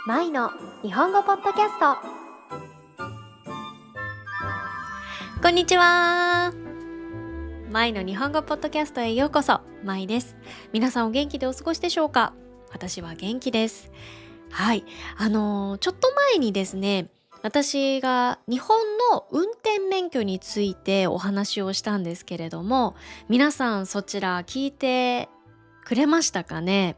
マイの日本語ポッドキャスト。こんにちは。マイの日本語ポッドキャストへようこそ。マイです。皆さんお元気でお過ごしでしょうか？私は元気です。はい。ちょっと前にですね、私が日本の運転免許についてお話をしたんですけれども、皆さんそちら聞いてくれましたかね？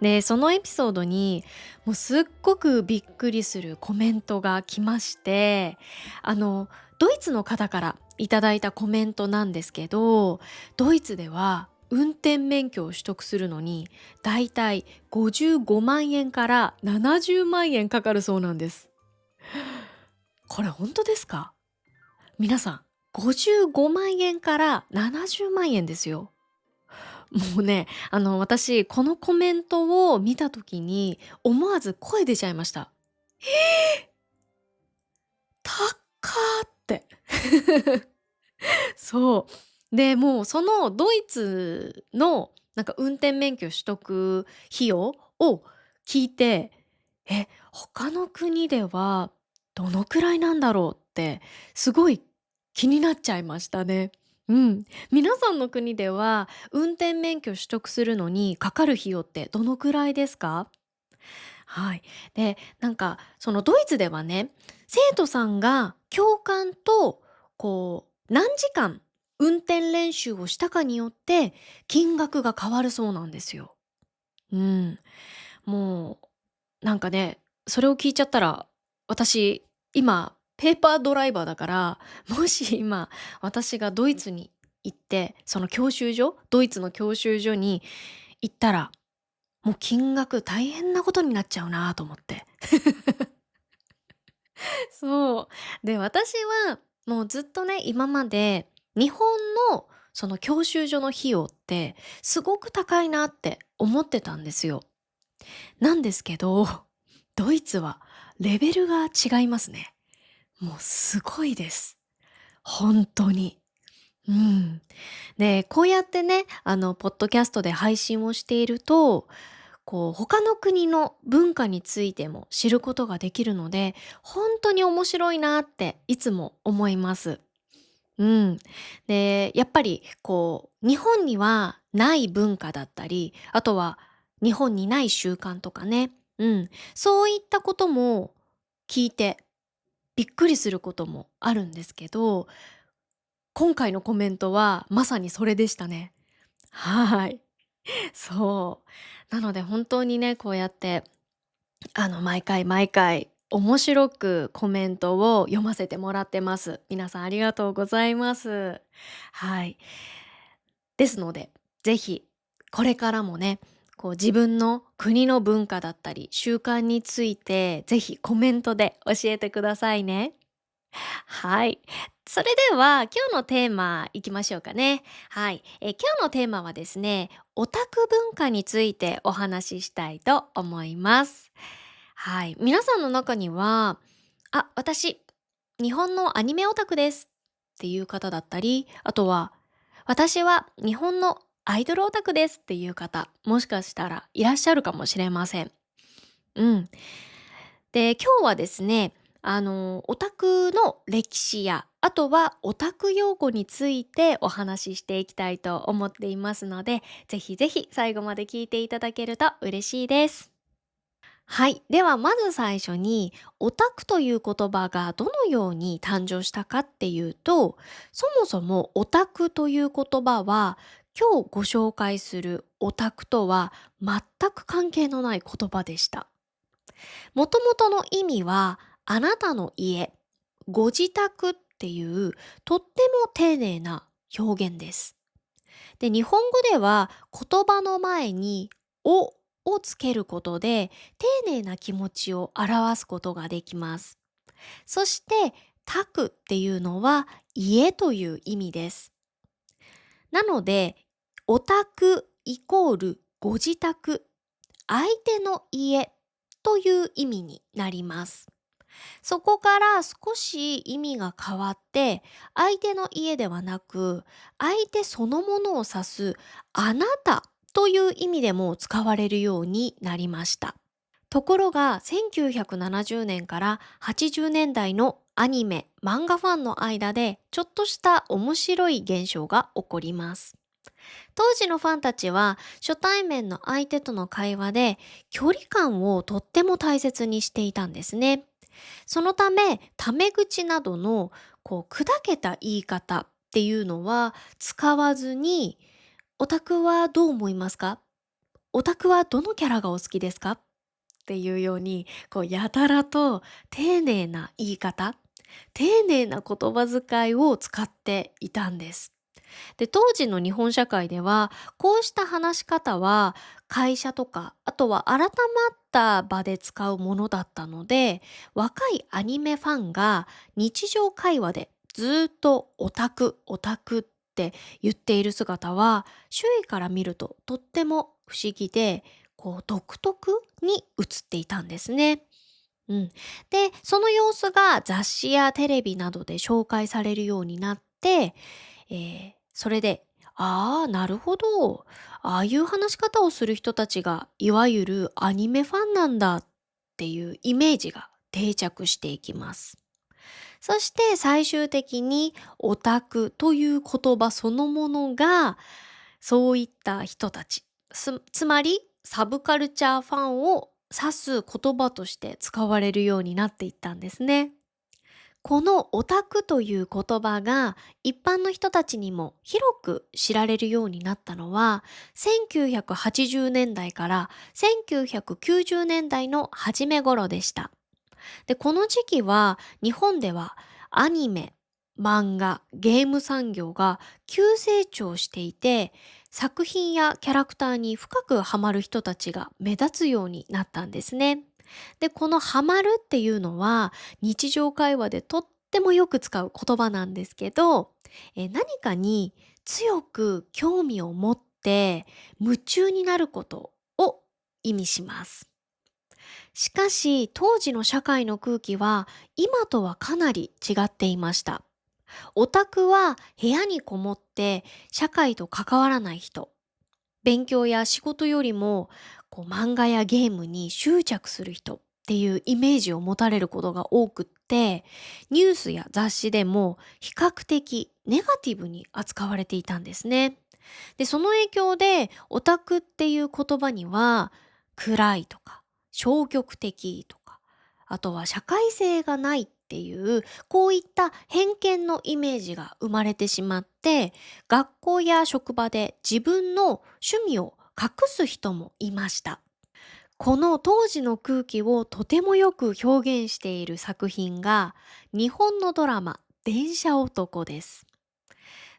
で、そのエピソードにもうすっごくびっくりするコメントが来まして、ドイツの方からいただいたコメントなんですけど、ドイツでは運転免許を取得するのにだいたい55万円から70万円かかるそうなんです。これ本当ですか？皆さん、55万円から70万円ですよ。もうね、私、このコメントを見た時に、思わず声出ちゃいました。たっかーって。そう。で、もうそのドイツのなんか運転免許取得費用を聞いて、他の国ではどのくらいなんだろうって、すごい気になっちゃいましたね。皆さんの国では運転免許取得するのにかかる費用ってどのくらいですか？はい。で、なんかそのドイツではね、生徒さんが教官と何時間運転練習をしたかによって金額が変わるそうなんですよ。うん。もうなんかね、それを聞いちゃったら、私今ペーパードライバーだから、もし今私がドイツに行って、そのドイツの教習所に行ったら、もう金額大変なことになっちゃうなと思って。そう。で、私はもうずっとね、今まで日本のその教習所の費用ってすごく高いなって思ってたんですよ。なんですけど、ドイツはレベルが違いますね。もうすごいです。本当に。うん。で、こうやってね、ポッドキャストで配信をしていると、他の国の文化についても知ることができるので、本当に面白いなっていつも思います。うん。で、やっぱり日本にはない文化だったり、あとは日本にない習慣とかね、そういったことも聞いてびっくりすることもあるんですけど、今回のコメントはまさにそれでしたね。はい。そう。なので本当にね、こうやって、毎回毎回面白くコメントを読ませてもらってます。皆さんありがとうございます。はい。ですので、ぜひこれからもね、自分の国の文化だったり習慣について、ぜひコメントで教えてくださいね。はい。それでは今日のテーマいきましょうかね。はい。今日のテーマはですね、オタク文化についてお話ししたいと思います。はい。皆さんの中には、私、日本のアニメオタクですっていう方だったり、あとは、私は日本のアイドルオタクですっていう方、もしかしたらいらっしゃるかもしれません。うん。で、今日はですね、オタクの歴史や、あとはオタク用語についてお話ししていきたいと思っていますので、ぜひぜひ最後まで聞いていただけると嬉しいです。はい。では、まず最初に、オタクという言葉がどのように誕生したかっていうと、そもそもオタクという言葉は、今日ご紹介するオタクとは全く関係のない言葉でした。もともとの意味は、あなたの家、ご自宅っていうとっても丁寧な表現です。で、日本語では言葉の前にをつけることで丁寧な気持ちを表すことができます。そして、宅っていうのは家という意味です。なので、お宅イコールご自宅、相手の家という意味になります。そこから少し意味が変わって、相手の家ではなく、相手そのものを指すあなたという意味でも使われるようになりました。ところが1970年から80年代のアニメ・漫画ファンの間でちょっとした面白い現象が起こります。当時のファンたちは初対面の相手との会話で距離感をとっても大切にしていたんですね。そのためタメ口などの砕けた言い方っていうのは使わずに、オタクはどう思いますか、オタクはどのキャラがお好きですかっていうように、やたらと丁寧な言い方、丁寧な言葉遣いを使っていたんです。で、当時の日本社会では、こうした話し方は会社とか、あとは改まった場で使うものだったので、若いアニメファンが日常会話でずっとオタク、オタクって言っている姿は、周囲から見るととっても不思議で、独特に映っていたんですね。うん。で、その様子が雑誌やテレビなどで紹介されるようになって、それで、ああ、なるほど。ああいう話し方をする人たちが、いわゆるアニメファンなんだっていうイメージが定着していきます。そして最終的にオタクという言葉そのものが、そういった人たち、つまりサブカルチャーファンを指す言葉として使われるようになっていったんですね。このオタクという言葉が一般の人たちにも広く知られるようになったのは1980年代から1990年代の初め頃でした。で、この時期は日本ではアニメ、漫画、ゲーム産業が急成長していて、作品やキャラクターに深くハマる人たちが目立つようになったんですね。で、このハマるっていうのは日常会話でとってもよく使う言葉なんですけど、何かに強く興味を持って夢中になることを意味します。しかし、当時の社会の空気は今とはかなり違っていました。オタクは部屋にこもって社会と関わらない人。勉強や仕事よりも漫画やゲームに執着する人っていうイメージを持たれることが多くって、ニュースや雑誌でも比較的ネガティブに扱われていたんですね。で、その影響でオタクっていう言葉には暗いとか消極的とか、あとは社会性がないっていうこういった偏見のイメージが生まれてしまって、学校や職場で自分の趣味を隠す人もいました。この当時の空気をとてもよく表現している作品が日本のドラマ電車男です。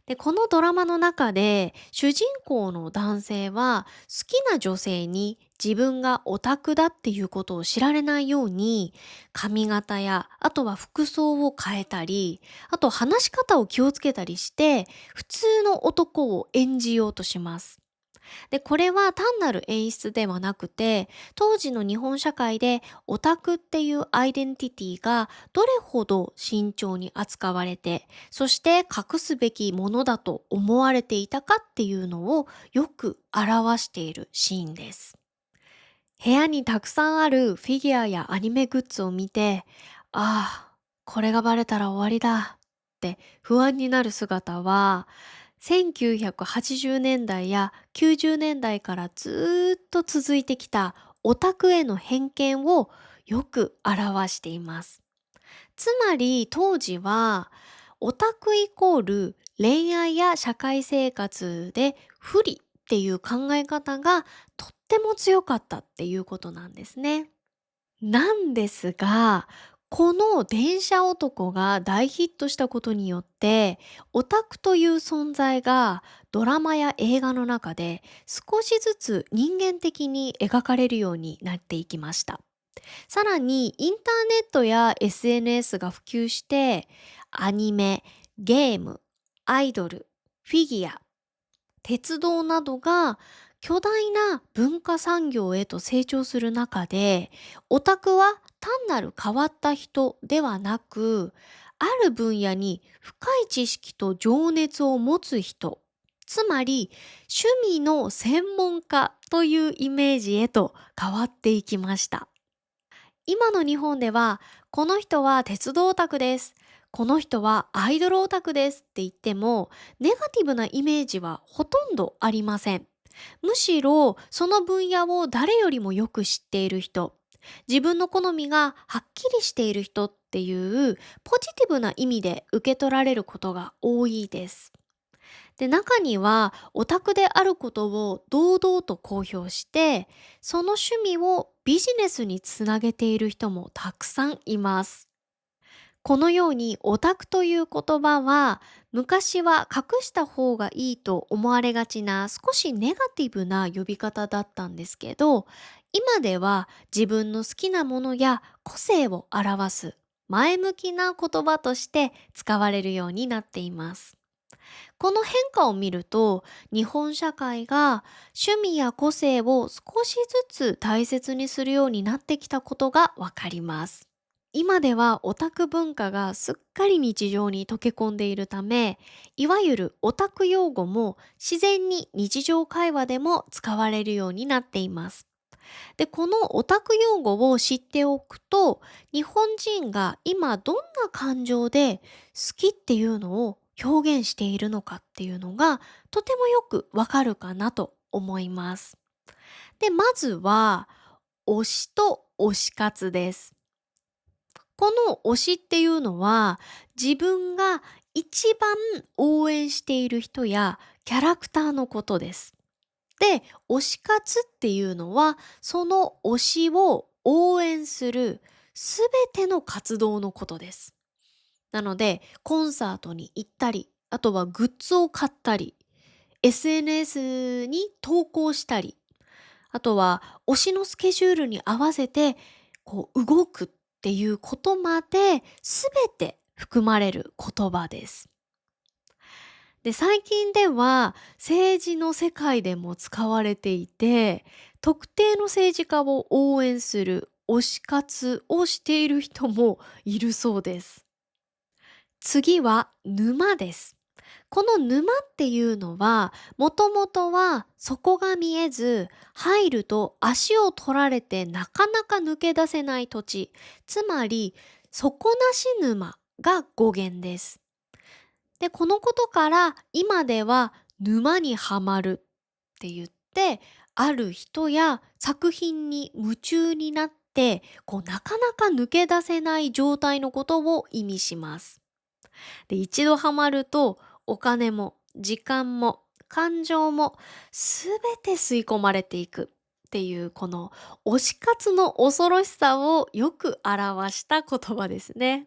で、このドラマの中で主人公の男性は好きな女性に自分がオタクだっていうことを知られないように髪型やあとは服装を変えたり、あと話し方を気をつけたりして普通の男を演じようとします。で、これは単なる演出ではなくて、当時の日本社会でオタクっていうアイデンティティがどれほど慎重に扱われて、そして隠すべきものだと思われていたかっていうのをよく表しているシーンです。部屋にたくさんあるフィギュアやアニメグッズを見て、ああ、これがバレたら終わりだって不安になる姿は、1980年代や90年代からずっと続いてきたオタクへの偏見をよく表しています。つまり当時はオタクイコール恋愛や社会生活で不利っていう考え方がとっても強かったっていうことなんですね。なんですが、この電車男が大ヒットしたことによって、オタクという存在がドラマや映画の中で少しずつ人間的に描かれるようになっていきました。さらにインターネットや SNS が普及して、アニメ、ゲーム、アイドル、フィギュア、鉄道などが巨大な文化産業へと成長する中で、オタクは単なる変わった人ではなく、ある分野に深い知識と情熱を持つ人っつまり趣味の専門家というイメージへと変わっていきました。今の日本では、この人は鉄道オタクです。この人はアイドルオタクですって言っても、ネガティブなイメージはほとんどありません。むしろ、その分野を誰よりもよく知っている人、自分の好みがはっきりしている人っていうポジティブな意味で受け取られることが多いです。で、中にはオタクであることを堂々と公表して、その趣味をビジネスにつなげている人もたくさんいます。このようにオタクという言葉は、昔は隠した方がいいと思われがちな少しネガティブな呼び方だったんですけど、今では自分の好きなものや個性を表す前向きな言葉として使われるようになっています。この変化を見ると、日本社会が趣味や個性を少しずつ大切にするようになってきたことがわかります。今ではオタク文化がすっかり日常に溶け込んでいるため、いわゆるオタク用語も自然に日常会話でも使われるようになっています。で、このオタク用語を知っておくと、日本人が今どんな感情で好きっていうのを表現しているのかっていうのがとてもよくわかるかなと思います。で、まずは推しと推し活です。この推しっていうのは、自分が一番応援している人やキャラクターのことです。で、推し活っていうのは、その推しを応援するすべての活動のことです。なので、コンサートに行ったり、あとはグッズを買ったり、SNS に投稿したり、あとは推しのスケジュールに合わせて動くっていうことまで全て含まれる言葉です。で、最近では政治の世界でも使われていて、特定の政治家を応援する推し活をしている人もいるそうです。次は沼です。この沼っていうのは、もともとは底が見えず、入ると足を取られてなかなか抜け出せない土地、つまり底なし沼が語源です。で、このことから今では沼にはまるって言って、ある人や作品に夢中になって、なかなか抜け出せない状態のことを意味します。で、一度ハマると、お金も時間も感情もすべて吸い込まれていくっていう、この推し活の恐ろしさをよく表した言葉ですね。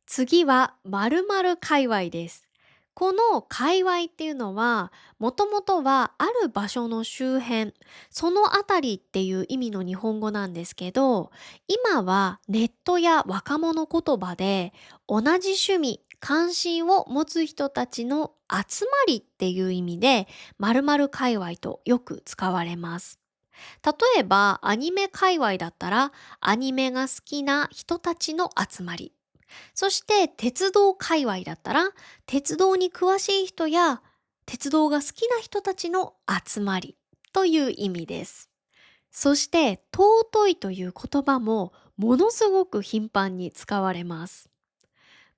次は〇〇界隈です。この界隈っていうのは、もともとはある場所の周辺、そのあたりっていう意味の日本語なんですけど、今はネットや若者言葉で、同じ趣味、関心を持つ人たちの集まりっていう意味で、〇〇界隈とよく使われます。例えば、アニメ界隈だったら、アニメが好きな人たちの集まり。そして鉄道界隈だったら、鉄道に詳しい人や鉄道が好きな人たちの集まりという意味です。そして尊いという言葉もものすごく頻繁に使われます。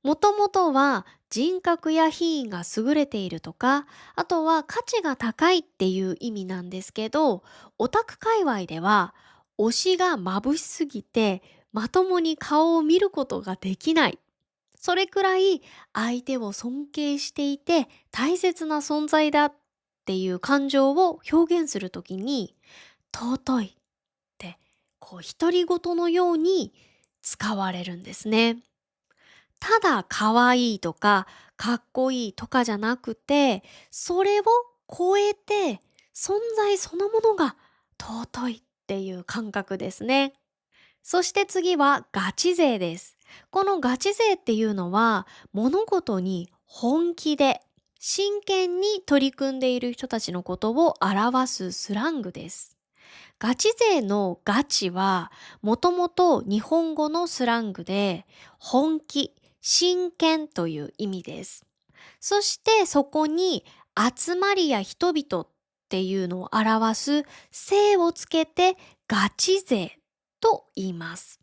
もともとは人格や品位が優れているとか、あとは価値が高いっていう意味なんですけど、オタク界隈では推しが眩しすぎてまともに顔を見ることができない、それくらい相手を尊敬していて大切な存在だっていう感情を表現するときに、尊いって独り言のように使われるんですね。ただ可愛いとかかっこいいとかじゃなくて、それを超えて存在そのものが尊いっていう感覚ですね。そして次はガチ勢です。このガチ勢っていうのは、物事に本気で真剣に取り組んでいる人たちのことを表すスラングです。ガチ勢のガチはもともと日本語のスラングで、本気、真剣という意味です。そしてそこに集まりや人々っていうのを表す姓をつけてガチ勢と言います。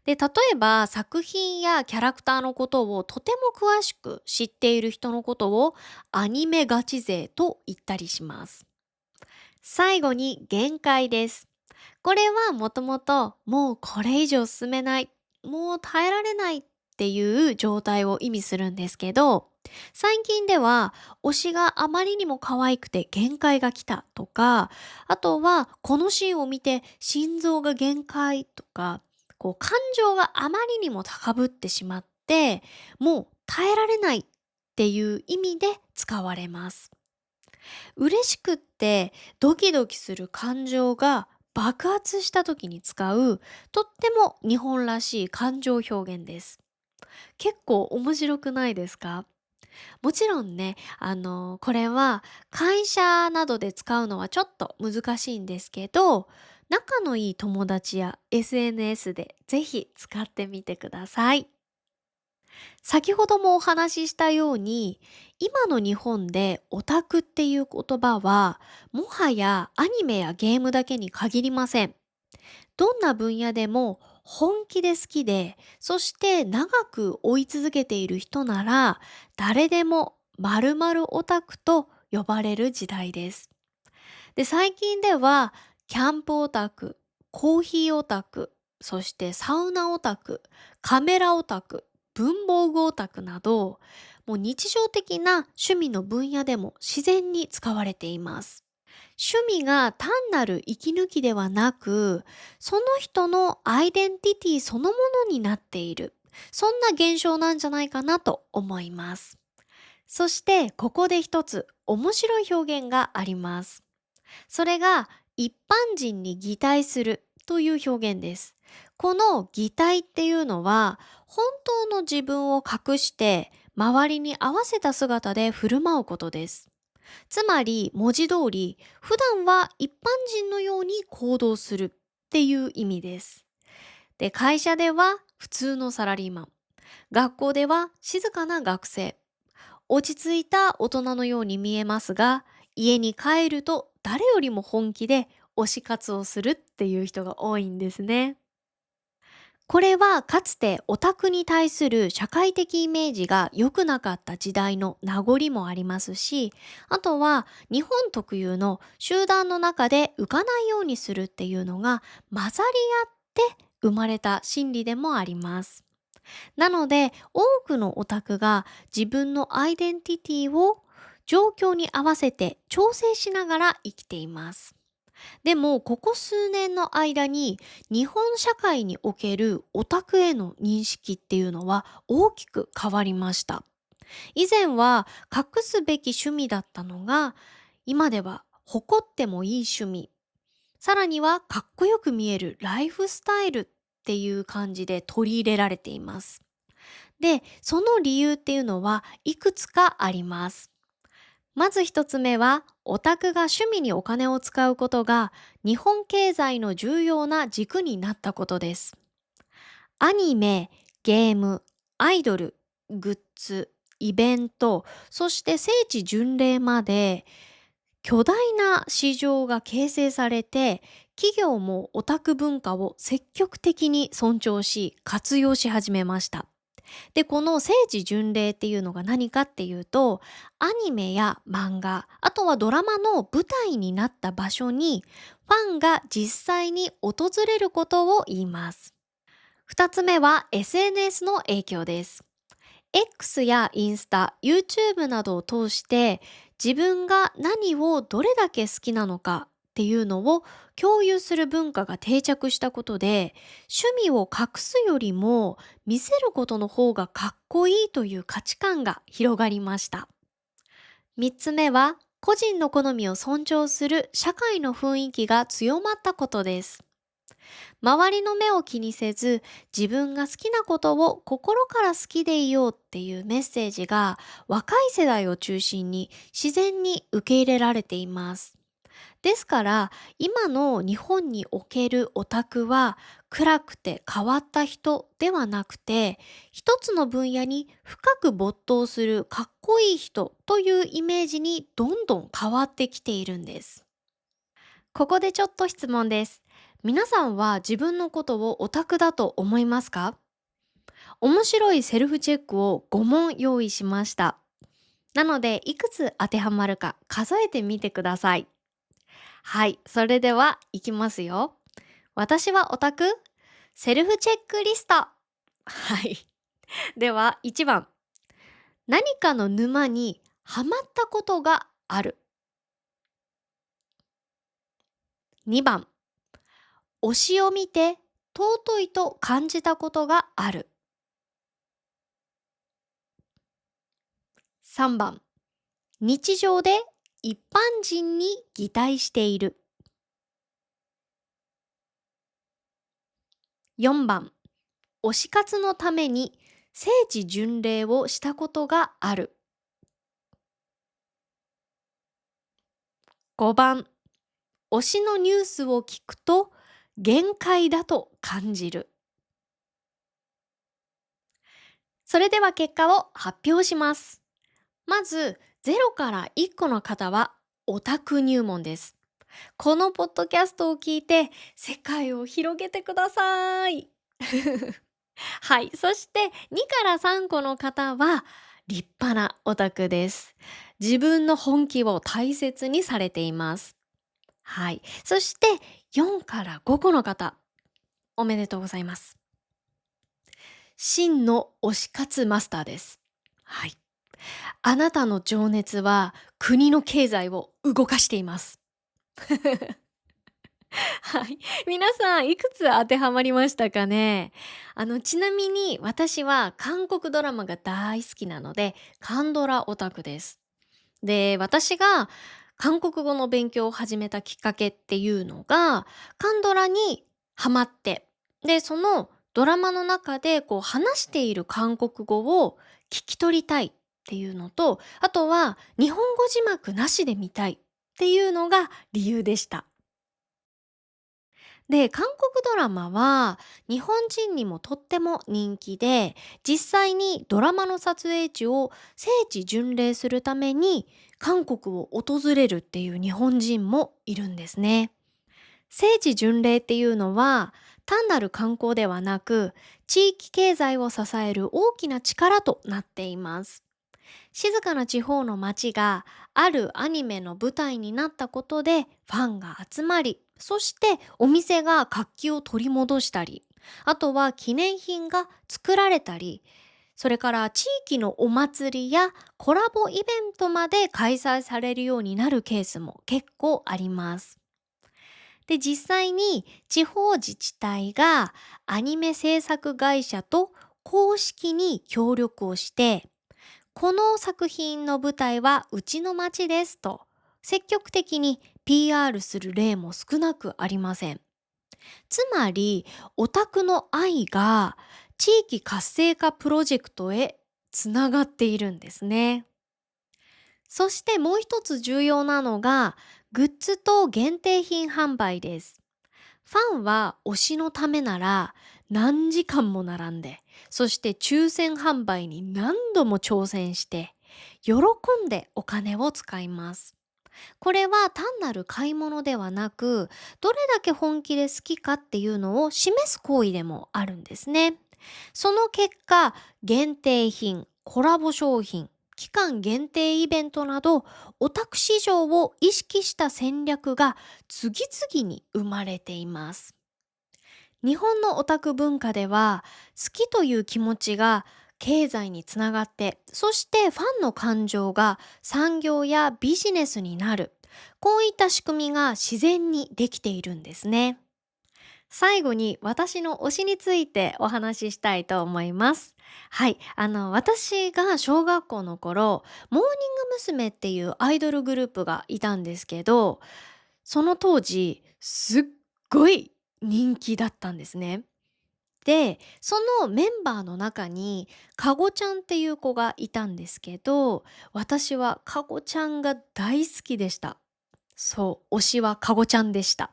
で、例えば作品やキャラクターのことをとても詳しく知っている人のことをアニメガチ勢と言ったりします。最後に限界です。これはもともともうこれ以上進めない、もう耐えられないっていう状態を意味するんですけど、最近では推しがあまりにも可愛くて限界が来たとか、あとはこのシーンを見て心臓が限界とか、感情があまりにも高ぶってしまって、もう耐えられないっていう意味で使われます。嬉しくってドキドキする感情が爆発した時に使う、とっても日本らしい感情表現です。結構面白くないですか？もちろんね、これは会社などで使うのはちょっと難しいんですけど、仲のいい友達や SNS でぜひ使ってみてください。先ほどもお話ししたように、今の日本でオタクっていう言葉は、もはやアニメやゲームだけに限りません。どんな分野でも本気で好きで、そして長く追い続けている人なら、誰でも〇〇オタクと呼ばれる時代です。で、最近では、キャンプオタク、コーヒーオタク、そしてサウナオタク、カメラオタク、文房具オタクなど、もう日常的な趣味の分野でも自然に使われています。趣味が単なる息抜きではなく、その人のアイデンティティそのものになっている。そんな現象なんじゃないかなと思います。そしてここで一つ面白い表現があります。それが一般人に擬態するという表現です。この擬態っていうのは本当の自分を隠して周りに合わせた姿で振る舞うことです。つまり文字通り普段は一般人のように行動するっていう意味です。で、会社では普通のサラリーマン、学校では静かな学生、落ち着いた大人のように見えますが、家に帰ると誰よりも本気で推し活をするっていう人が多いんですね。これはかつてオタクに対する社会的イメージが良くなかった時代の名残もありますし、あとは日本特有の集団の中で浮かないようにするっていうのが混ざり合って生まれた心理でもあります。なので多くのオタクが自分のアイデンティティを状況に合わせて調整しながら生きています。でもここ数年の間に日本社会におけるオタクへの認識っていうのは大きく変わりました。以前は隠すべき趣味だったのが、今では誇ってもいい趣味、さらにはかっこよく見えるライフスタイルっていう感じで取り入れられています。で、その理由っていうのはいくつかあります。まず一つ目は、オタクが趣味にお金を使うことが日本経済の重要な軸になったことです。アニメ、ゲーム、アイドル、グッズ、イベント、そして聖地巡礼まで巨大な市場が形成されて、企業もオタク文化を積極的に尊重し活用し始めました。で、この聖地巡礼っていうのが何かっていうと、アニメや漫画、あとはドラマの舞台になった場所にファンが実際に訪れることを言います。二つ目は SNS の影響です。X やインスタ、YouTube などを通して自分が何をどれだけ好きなのかっていうのを共有する文化が定着したことで、趣味を隠すよりも見せることの方がかっこいいという価値観が広がりました。三つ目は個人の好みを尊重する社会の雰囲気が強まったことです。周りの目を気にせず、自分が好きなことを心から好きでいようっていうメッセージが若い世代を中心に自然に受け入れられています。ですから、今の日本におけるオタクは、暗くて変わった人ではなくて、一つの分野に深く没頭するかっこいい人というイメージにどんどん変わってきているんです。ここでちょっと質問です。皆さんは自分のことをオタクだと思いますか？面白いセルフチェックを5問用意しました。なので、いくつ当てはまるか数えてみてください。はい、それではいきますよ。私はオタク？セルフチェックリスト。はい。では1番。何かの沼にハマったことがある。2番。推しを見て尊いと感じたことがある。3番。日常で一般人に擬態している。4番。推し活のために聖地巡礼をしたことがある。5番。推しのニュースを聞くと限界だと感じる。それでは結果を発表します。まず、0から1個の方はオタク入門です。このポッドキャストを聞いて世界を広げてください。はい。そして2から3個の方は立派なオタクです。自分の本気を大切にされています。はい。そして4から5個の方、おめでとうございます。真の推し活マスターです。はい。あなたの情熱は国の経済を動かしています。はい。皆さんいくつ当てはまりましたかね？ちなみに私は韓国ドラマが大好きなので、韓ドラオタクです。で、私が韓国語の勉強を始めたきっかけっていうのが、韓ドラにハマって、で、そのドラマの中でこう話している韓国語を聞き取りたいっていうのと、あとは日本語字幕なしで見たいっていうのが理由でした。で、韓国ドラマは日本人にもとっても人気で、実際にドラマの撮影地を聖地巡礼するために韓国を訪れるっていう日本人もいるんですね。聖地巡礼っていうのは単なる観光ではなく、地域経済を支える大きな力となっています。静かな地方の街があるアニメの舞台になったことでファンが集まり、そしてお店が活気を取り戻したり、あとは記念品が作られたり、それから地域のお祭りやコラボイベントまで開催されるようになるケースも結構あります。で、実際に地方自治体がアニメ制作会社と公式に協力をして、この作品の舞台はうちの町ですと積極的に PR する例も少なくありません。つまり、オタクの愛が地域活性化プロジェクトへつながっているんですね。そしてもう一つ重要なのが、グッズと限定品販売です。ファンは推しのためなら何時間も並んで、そして抽選販売に何度も挑戦して、喜んでお金を使います。これは単なる買い物ではなく、どれだけ本気で好きかっていうのを示す行為でもあるんですね。その結果、限定品、コラボ商品、期間限定イベントなど、オタク市場を意識した戦略が次々に生まれています。日本のオタク文化では、好きという気持ちが経済につながって、そしてファンの感情が産業やビジネスになる。こういった仕組みが自然にできているんですね。最後に私の推しについてお話ししたいと思います。はい。私が小学校の頃、モーニング娘。っていうアイドルグループがいたんですけど、その当時、すっごい人気だったんですね。で、そのメンバーの中に、かごちゃんっていう子がいたんですけど、私はかごちゃんが大好きでした。そう、推しはかごちゃんでした。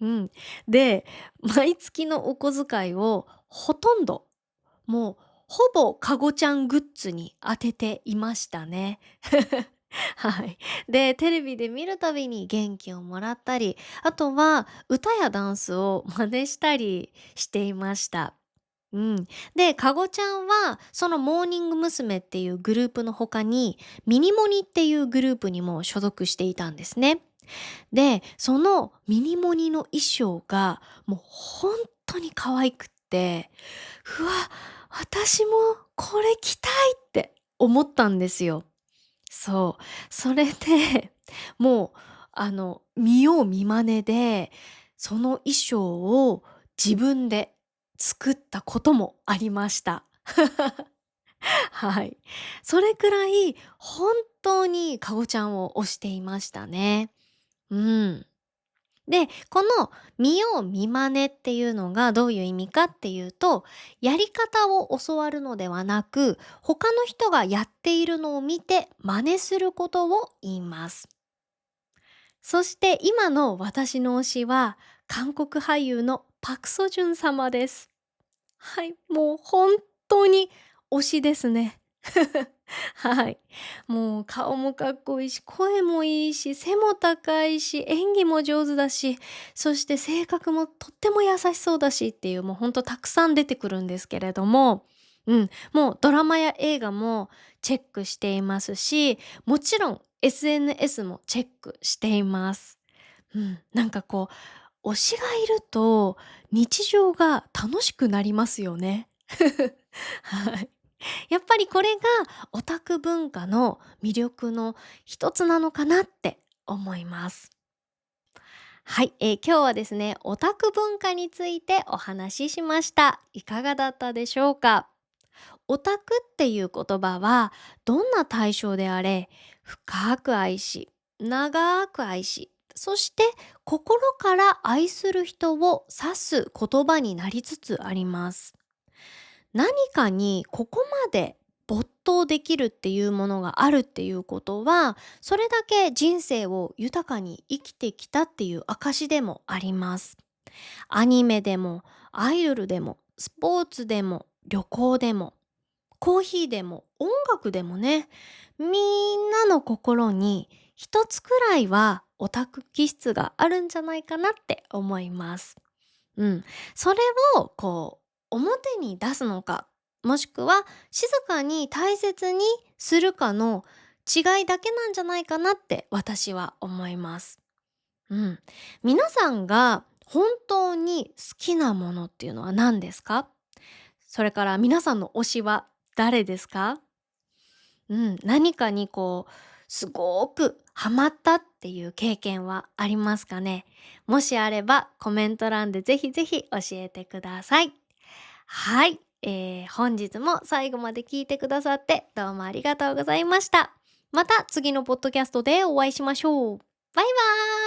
うん。で、毎月のお小遣いをほとんど、もうほぼかごちゃんグッズに当てていましたね。はい。で、テレビで見るたびに元気をもらったり、あとは歌やダンスを真似したりしていました。うん。で、かごちゃんは、そのモーニング娘。っていうグループの他に、ミニモニっていうグループにも所属していたんですね。で、そのミニモニの衣装がもう本当に可愛くって、うわ、私もこれ着たいって思ったんですよ。そう。それで、もう、見よう見まねで、その衣装を自分で作ったこともありました。はい。それくらい本当にかごちゃんを推していましたね。うん。で、この見よう見真似っていうのがどういう意味かっていうと、やり方を教わるのではなく、他の人がやっているのを見て真似することを言います。そして今の私の推しは、韓国俳優のパクソジュン様です。はい、もう本当に推しですね。はい。もう顔もかっこいいし、声もいいし、背も高いし、演技も上手だし、そして性格もとっても優しそうだしっていう、もうほんとたくさん出てくるんですけれども、うん、もうドラマや映画もチェックしていますし、もちろん SNS もチェックしています。うん、なんかこう、推しがいると日常が楽しくなりますよね。はい。やっぱりこれがオタク文化の魅力の一つなのかなって思います。はい、今日はですね、オタク文化についてお話ししました。いかがだったでしょうか？オタクっていう言葉は、どんな対象であれ、深く愛し、長く愛し、そして心から愛する人を指す言葉になりつつあります。何かにここまで没頭できるっていうものがあるっていうことは、それだけ人生を豊かに生きてきたっていう証でもあります。アニメでも、アイドルでも、スポーツでも、旅行でも、コーヒーでも、音楽でもね、みんなの心に一つくらいはオタク気質があるんじゃないかなって思います。うん。それを表に出すのか、もしくは静かに大切にするかの違いだけなんじゃないかなって私は思います。うん。皆さんが本当に好きなものっていうのは何ですか？それから皆さんの推しは誰ですか？うん、何かにすごくハマったっていう経験はありますかね？もしあればコメント欄でぜひぜひ教えてください。はい、本日も最後まで聞いてくださってどうもありがとうございました。また次のポッドキャストでお会いしましょう。バイバーイ。